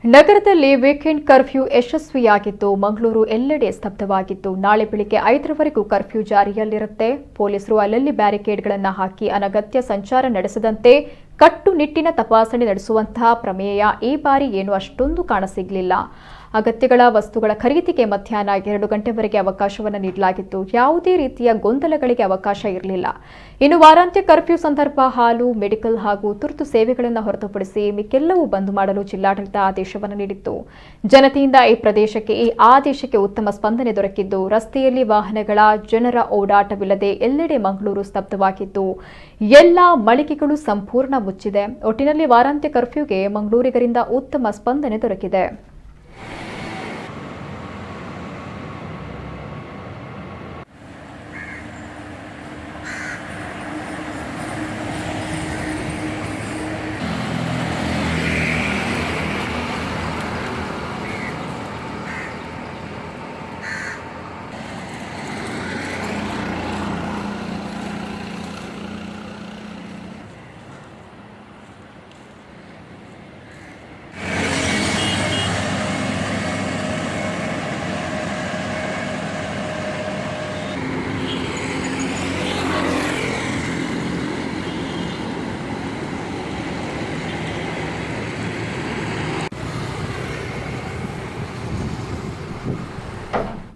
ನಗರದಲ್ಲಿ weekend curfew ಯಶಸ್ವಿಯಾಗಿದ್ದು ಮಂಗಳೂರು ಎಲ್ಲೆಡೆ ಸ್ತಬ್ಧವಾಗಿದ್ದು ನಾಳೆ ಬೆಳಿಗ್ಗೆ 5ರವರೆಗೂ ಕರ್ಫ್ಯೂ ಜಾರಿಯಲ್ಲಿರುತ್ತೆ. ಪೊಲೀಸರು ಅಲ್ಲಲ್ಲಿ ಬ್ಯಾರಿಕೇಡ್ಗಳನ್ನು ಹಾಕಿ ಅನಗತ್ಯ ಸಂಚಾರ ನಡೆಸದಂತೆ ಕಟ್ಟುನಿಟ್ಟಿನ ತಪಾಸಣೆ ನಡೆಸುವಂತಹ ಪ್ರಮೇಯ ಈ ಬಾರಿ ಏನು ಅಷ್ಟೊಂದು ಕಾಣಸಿಗಲಿಲ್ಲ. ಅಗತ್ಯಗಳ ವಸ್ತುಗಳ ಖರೀದಿಗೆ ಮಧ್ಯಾಹ್ನ 2 ಗಂಟೆವರೆಗೆ ಅವಕಾಶವನ್ನು ನೀಡಲಾಗಿತ್ತು. ಯಾವುದೇ ರೀತಿಯ ಗೊಂದಲಗಳಿಗೆ ಅವಕಾಶ ಇರಲಿಲ್ಲ. ಇನ್ನು ವಾರಾಂತ್ಯ ಕರ್ಫ್ಯೂ ಸಂದರ್ಭ ಹಾಲು, ಮೆಡಿಕಲ್ ಹಾಗೂ ತುರ್ತು ಸೇವೆಗಳನ್ನು ಹೊರತುಪಡಿಸಿ ಮಿಕ್ಕೆಲ್ಲವೂ ಬಂದ್ ಮಾಡಲು ಜಿಲ್ಲಾಡಳಿತ ಆದೇಶವನ್ನು ನೀಡಿತ್ತು. ಜನತೆಯಿಂದ ಈ ಆದೇಶಕ್ಕೆ ಉತ್ತಮ ಸ್ಪಂದನೆ ದೊರಕಿದ್ದು ರಸ್ತೆಯಲ್ಲಿ ವಾಹನಗಳ ಜನರ ಓಡಾಟವಿಲ್ಲದೆ ಎಲ್ಲೆಡೆ ಮಂಗಳೂರು ಸ್ತಬ್ಧವಾಗಿದ್ದು ಎಲ್ಲಾ ಮಳಿಗೆಗಳು ಸಂಪೂರ್ಣ ಮುಚ್ಚಿದೆ. ಒಟ್ಟಿನಲ್ಲಿ ವಾರಾಂತ್ಯ ಕರ್ಫ್ಯೂಗೆ ಮಂಗಳೂರಿಗರಿಂದ ಉತ್ತಮ ಸ್ಪಂದನೆ ದೊರಕಿದೆ.